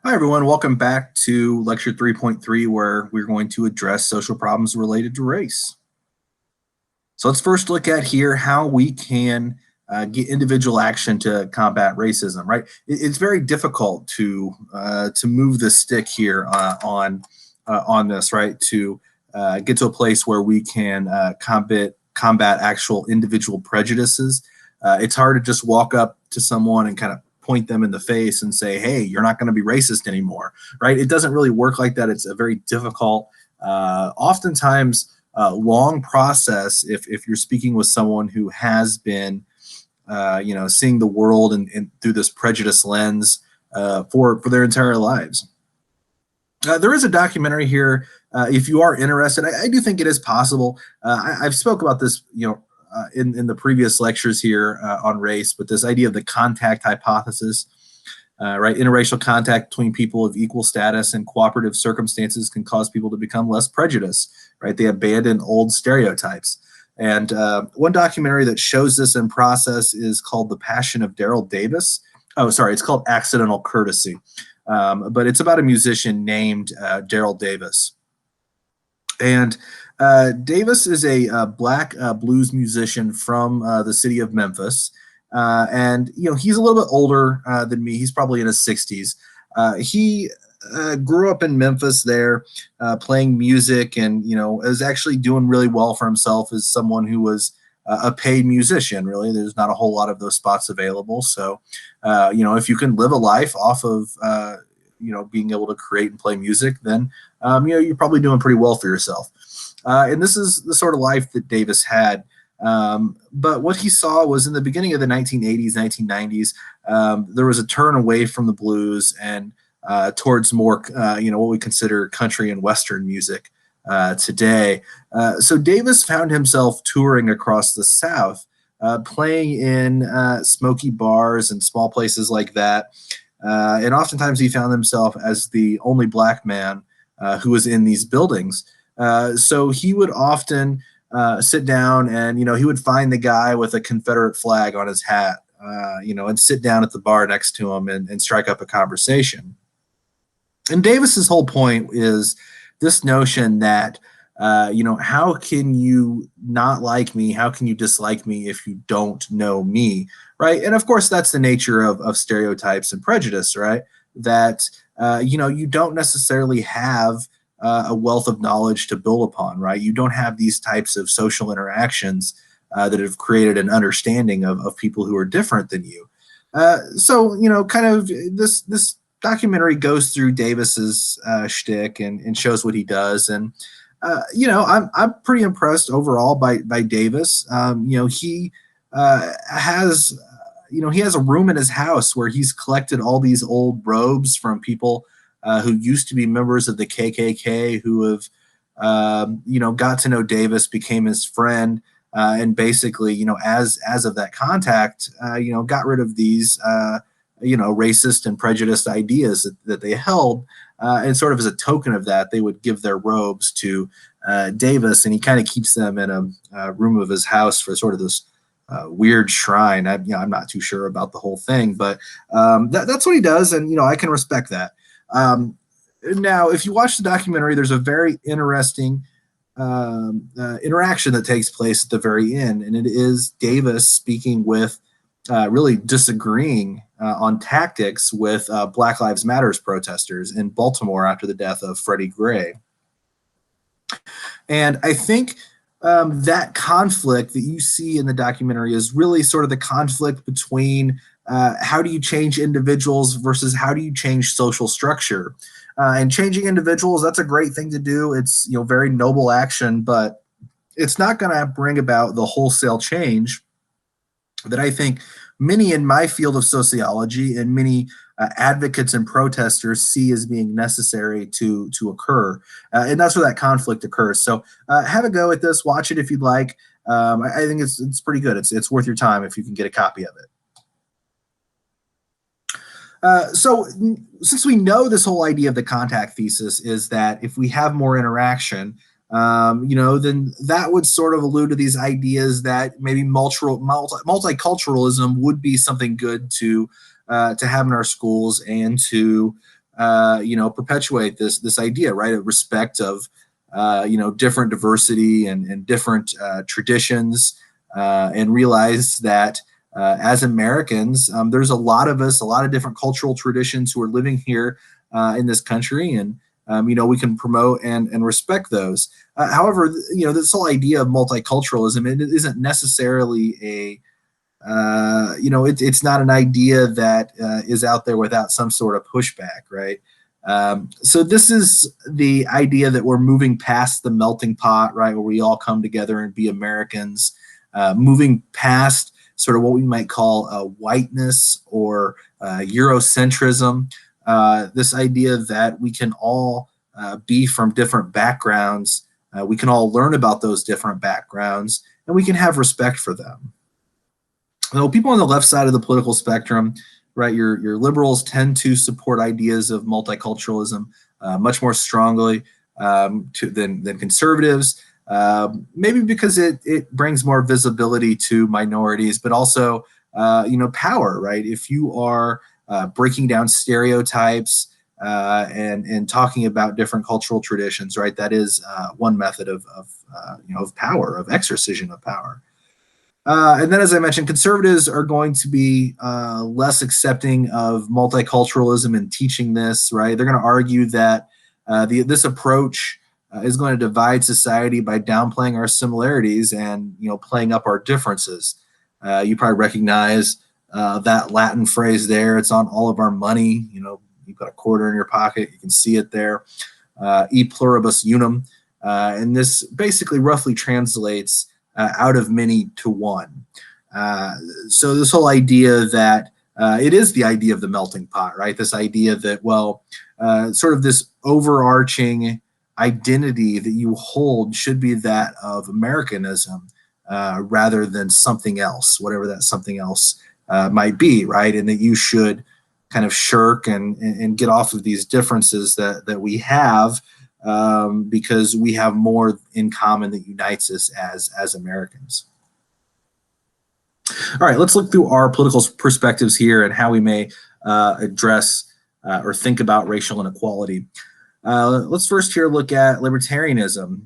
Hi, everyone. Welcome back to Lecture 3.3, where we're going to address social problems related to race. So let's first look at here how we can get individual action to combat racism, right? It's very difficult to move the stick here on this, right? To get to a place where we can combat actual individual prejudices. It's hard to just walk up to someone and kind of point them in the face and say, hey, you're not going to be racist anymore, right? It doesn't really work like that. It's a very difficult, oftentimes long process if you're speaking with someone who has been, seeing the world and through this prejudice lens for their entire lives. There is a documentary here. If you are interested, I do think it is possible. I've spoke about this, in the previous lectures here on race, but this idea of the contact hypothesis, right? Interracial contact between people of equal status and cooperative circumstances can cause people to become less prejudiced, right? They abandon old stereotypes. And one documentary that shows this in process is called The Passion of Daryl Davis. Oh, sorry, it's called Accidental Courtesy. But it's about a musician named Daryl Davis. And Davis is a black blues musician from the city of Memphis. And, he's a little bit older than me. He's probably in his 60s. He grew up in Memphis there, playing music and, is actually doing really well for himself as someone who was a paid musician, really. There's not a whole lot of those spots available. So, if you can live a life off of, being able to create and play music, then, you're probably doing pretty well for yourself. And this is the sort of life that Davis had. But what he saw was in the beginning of the 1980s, 1990s, there was a turn away from the blues and towards more, what we consider country and Western music today. So Davis found himself touring across the South, playing in smoky bars and small places like that. And oftentimes he found himself as the only black man who was in these buildings. So he would often sit down and, he would find the guy with a Confederate flag on his hat, and sit down at the bar next to him and strike up a conversation. And Davis's whole point is this notion that, how can you not like me? How can you dislike me if you don't know me? Right. And of course, that's the nature of stereotypes and prejudice, right? That, you don't necessarily have a wealth of knowledge to build upon, right? You don't have these types of social interactions that have created an understanding of people who are different than you. So, kind of this documentary goes through Davis's shtick and shows what he does. And, I'm pretty impressed overall by Davis. He has, he has a room in his house where he's collected all these old robes from people who used to be members of the KKK, who have, got to know Davis, became his friend, and basically, as of that contact, got rid of these, racist and prejudiced ideas that they held. And sort of as a token of that, they would give their robes to Davis, and he kind of keeps them in a room of his house for sort of this weird shrine. I'm not too sure about the whole thing, but that's what he does, and I can respect that. Now, if you watch the documentary, there's a very interesting interaction that takes place at the very end, and it is Davis speaking with, really disagreeing on tactics with Black Lives Matters protesters in Baltimore after the death of Freddie Gray. And I think that conflict that you see in the documentary is really sort of the conflict between how do you change individuals versus how do you change social structure. And changing individuals, that's a great thing to do. It's very noble action, but it's not going to bring about the wholesale change that I think many in my field of sociology and many advocates and protesters see as being necessary to occur. And that's where that conflict occurs. So have a go at this. Watch it if you'd like. I think it's pretty good. It's worth your time if you can get a copy of it. So since we know this whole idea of the contact thesis is that if we have more interaction, then that would sort of allude to these ideas that maybe multiculturalism would be something good to have in our schools and to perpetuate this idea, right, of respect of different diversity and different traditions, and realize that as Americans, there's a lot of us, a lot of different cultural traditions who are living here in this country, and we can promote and respect those. However, this whole idea of multiculturalism, it isn't necessarily it's not an idea that is out there without some sort of pushback, right? So this is the idea that we're moving past the melting pot, right, where we all come together and be Americans, moving past sort of what we might call whiteness or Eurocentrism, this idea that we can all be from different backgrounds, we can all learn about those different backgrounds, and we can have respect for them. So people on the left side of the political spectrum, right, your liberals tend to support ideas of multiculturalism much more strongly than conservatives, maybe because it brings more visibility to minorities, but also power, right? If you are breaking down stereotypes and talking about different cultural traditions, right, that is one method of power, of exercising of power. And then, as I mentioned, conservatives are going to be less accepting of multiculturalism and teaching this, right? They're going to argue that this approach is going to divide society by downplaying our similarities and, playing up our differences. You probably recognize that Latin phrase there. It's on all of our money. You've got a quarter in your pocket. You can see it there. E pluribus unum. And this basically roughly translates out of many to one. So this whole idea that it is the idea of the melting pot, right? This idea that, sort of this overarching identity that you hold should be that of Americanism rather than something else, whatever that something else might be, right? And that you should kind of shirk and get off of these differences that we have, because we have more in common that unites us as Americans. All right, let's look through our political perspectives here and how we may address or think about racial inequality. Let's first here look at libertarianism.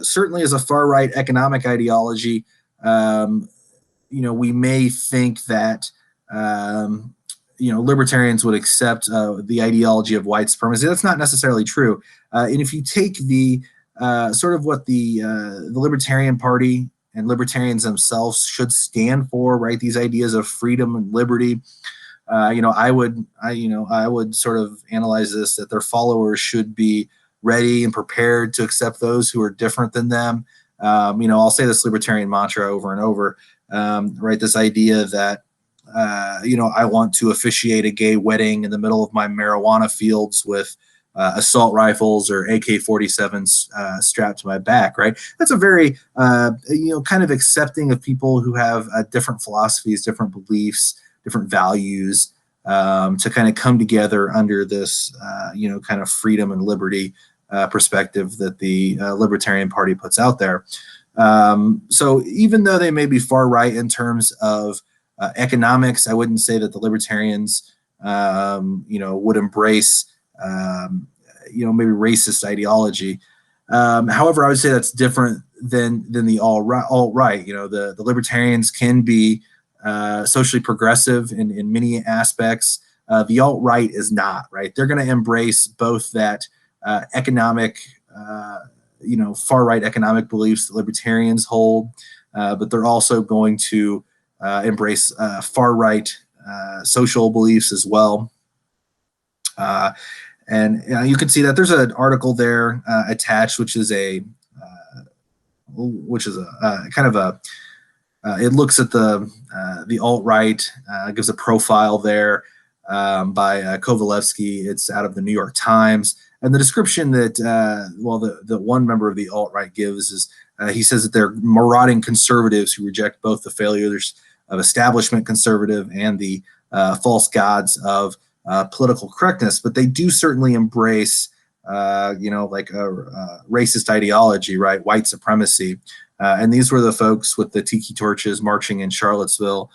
Certainly as a far-right economic ideology, we may think that libertarians would accept the ideology of white supremacy. That's not necessarily true. And if you take the sort of what the Libertarian Party and libertarians themselves should stand for, right? These ideas of freedom and liberty. I would sort of analyze this that their followers should be ready and prepared to accept those who are different than them. I'll say this libertarian mantra over and over, right? This idea that I want to officiate a gay wedding in the middle of my marijuana fields with assault rifles or AK-47s strapped to my back, right? That's a very, kind of accepting of people who have different philosophies, different beliefs, different values, to kind of come together under this, kind of freedom and liberty perspective that the Libertarian Party puts out there. So even though they may be far right in terms of economics, I wouldn't say that the libertarians, would embrace, maybe racist ideology. However, I would say that's different than the alt-right. The libertarians can be socially progressive in many aspects. The alt-right is not, right? They're going to embrace both that economic, far-right economic beliefs that libertarians hold, but they're also going to embrace far-right social beliefs as well. And you can see that there's an article there attached, which is a kind of a it looks at the alt-right, gives a profile there by Kovalevsky. It's out of the New York Times, and the description that the one member of the alt-right gives is he says that they're marauding conservatives who reject both the failures of establishment conservative and the false gods of political correctness, but they do certainly embrace, like a racist ideology, right? White supremacy. And these were the folks with the tiki torches marching in Charlottesville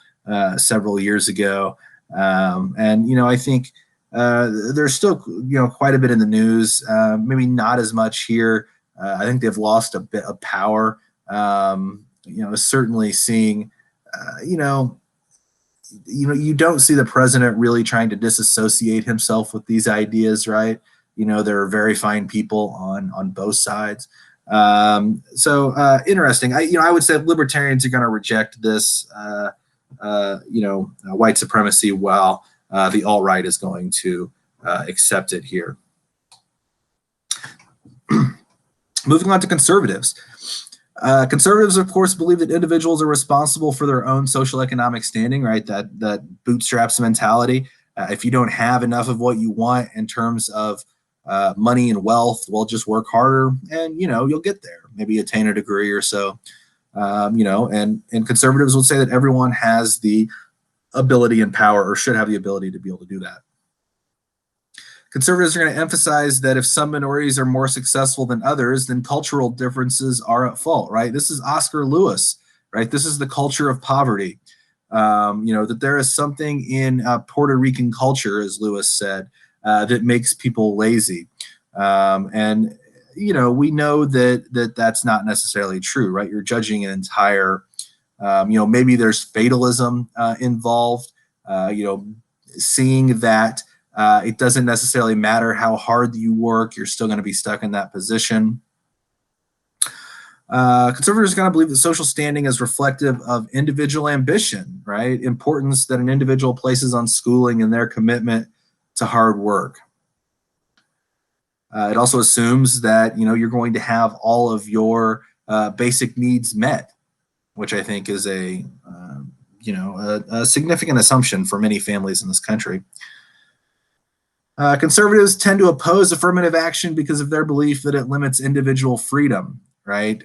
several years ago. And I think There's still, quite a bit in the news. Maybe not as much here. I think they've lost a bit of power. Certainly seeing, you don't see the president really trying to disassociate himself with these ideas, right? There are very fine people on both sides. Interesting. I would say libertarians are going to reject this, white supremacy, while the alt-right is going to accept it here. Moving on to conservatives. Conservatives, of course, believe that individuals are responsible for their own social economic standing, right? That bootstraps mentality. If you don't have enough of what you want in terms of money and wealth, well, just work harder and, you'll get there, maybe attain a degree or so. And conservatives would say that everyone has the ability and power, or should have the ability, to be able to do that. Conservatives are going to emphasize that if some minorities are more successful than others, then cultural differences are at fault, right? This is Oscar Lewis, right? This is the culture of poverty. That there is something in Puerto Rican culture, as Lewis said, that makes people lazy. We know that that's not necessarily true, right? You're judging an entire, maybe there's fatalism involved, seeing that it doesn't necessarily matter how hard you work, you're still going to be stuck in that position. Conservatives are going to believe that social standing is reflective of individual ambition, right? Importance that an individual places on schooling and their commitment to hard work. It also assumes that, you're going to have all of your basic needs met, which I think is a significant assumption for many families in this country. Conservatives tend to oppose affirmative action because of their belief that it limits individual freedom, right?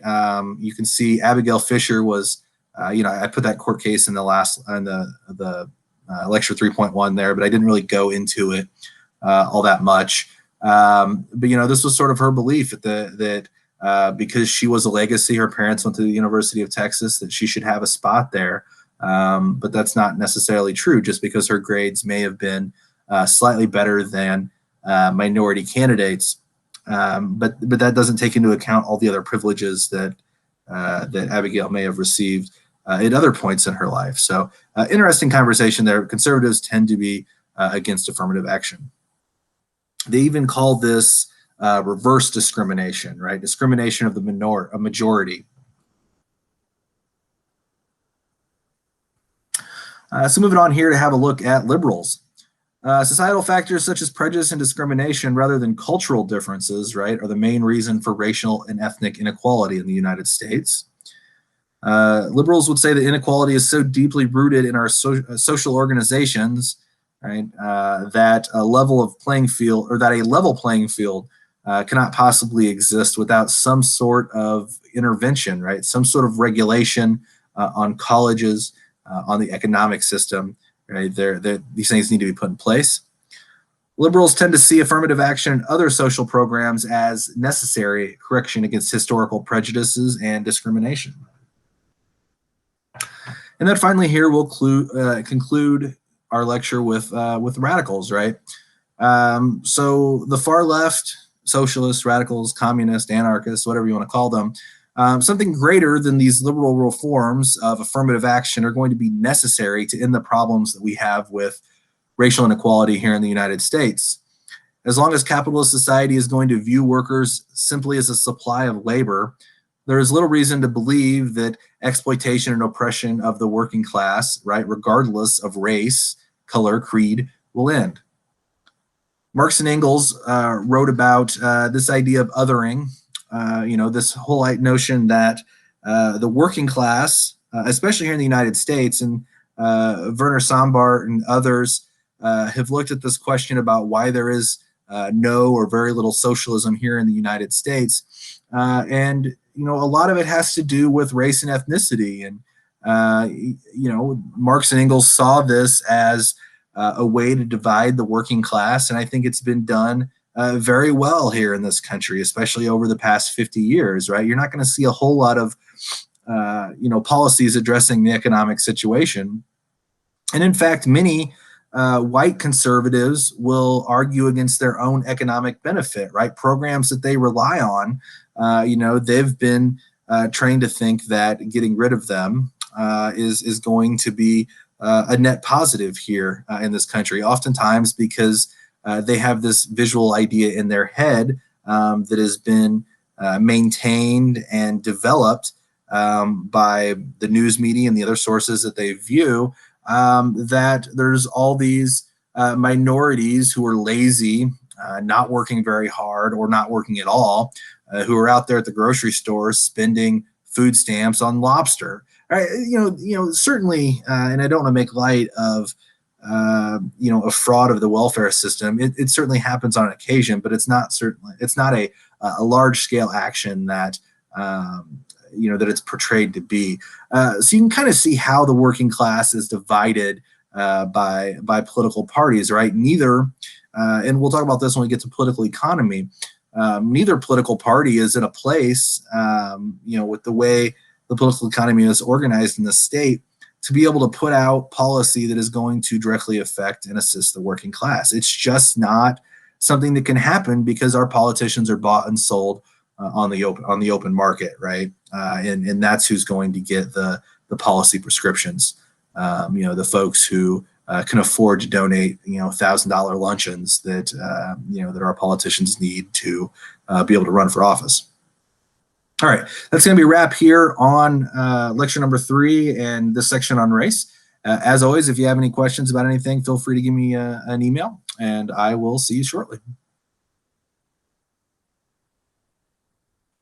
You can see Abigail Fisher was, I put that court case in the lecture 3.1 there, but I didn't really go into it all that much. But this was sort of her belief that because she was a legacy, her parents went to the University of Texas, that she should have a spot there. But that's not necessarily true, just because her grades may have been slightly better than minority candidates. But that doesn't take into account all the other privileges that Abigail may have received at other points in her life. So interesting conversation there. Conservatives tend to be against affirmative action. They even call this reverse discrimination, right? Discrimination of the majority. So moving on here to have a look at liberals. Societal factors such as prejudice and discrimination rather than cultural differences, right, are the main reason for racial and ethnic inequality in the United States. Liberals would say that inequality is so deeply rooted in our social organizations, right, that a level playing field cannot possibly exist without some sort of intervention, right, some sort of regulation on colleges, on the economic system. Right, these things need to be put in place. Liberals tend to see affirmative action and other social programs as necessary correction against historical prejudices and discrimination. And then finally here we'll conclude our lecture with radicals, right? So the far left, socialists, radicals, communists, anarchists, whatever you want to call them, something greater than these liberal reforms of affirmative action are going to be necessary to end the problems that we have with racial inequality here in the United States. As long as capitalist society is going to view workers simply as a supply of labor, there is little reason to believe that exploitation and oppression of the working class, right, regardless of race, color, creed, will end. Marx and Engels wrote about this idea of othering, this whole notion that the working class, especially here in the United States, and Werner Sombart and others have looked at this question about why there is no or very little socialism here in the United States. And a lot of it has to do with race and ethnicity. And, Marx and Engels saw this as a way to divide the working class. And I think it's been done very well here in this country, especially over the past 50 years, right? You're not going to see a whole lot of, policies addressing the economic situation. And in fact, many white conservatives will argue against their own economic benefit, right? Programs that they rely on, they've been trained to think that getting rid of them is going to be a net positive here in this country, oftentimes because they have this visual idea in their head that has been maintained and developed by the news media and the other sources that they view, that there's all these minorities who are lazy, not working very hard or not working at all, who are out there at the grocery store spending food stamps on lobster. Right? Certainly, and I don't want to make light of a fraud of the welfare system. It certainly happens on occasion, but it's not a large scale action that that it's portrayed to be. So you can kind of see how the working class is divided by political parties, right? Neither, and we'll talk about this when we get to political economy. Neither political party is in a place, with the way the political economy is organized in the state, to be able to put out policy that is going to directly affect and assist the working class. It's just not something that can happen because our politicians are bought and sold on the open market, right? And that's who's going to get the policy prescriptions. The folks who can afford to donate, $1,000 luncheons that that our politicians need to be able to run for office. All right, that's going to be a wrap here on lecture number 3 and this section on race. As always, if you have any questions about anything, feel free to give me an email, and I will see you shortly.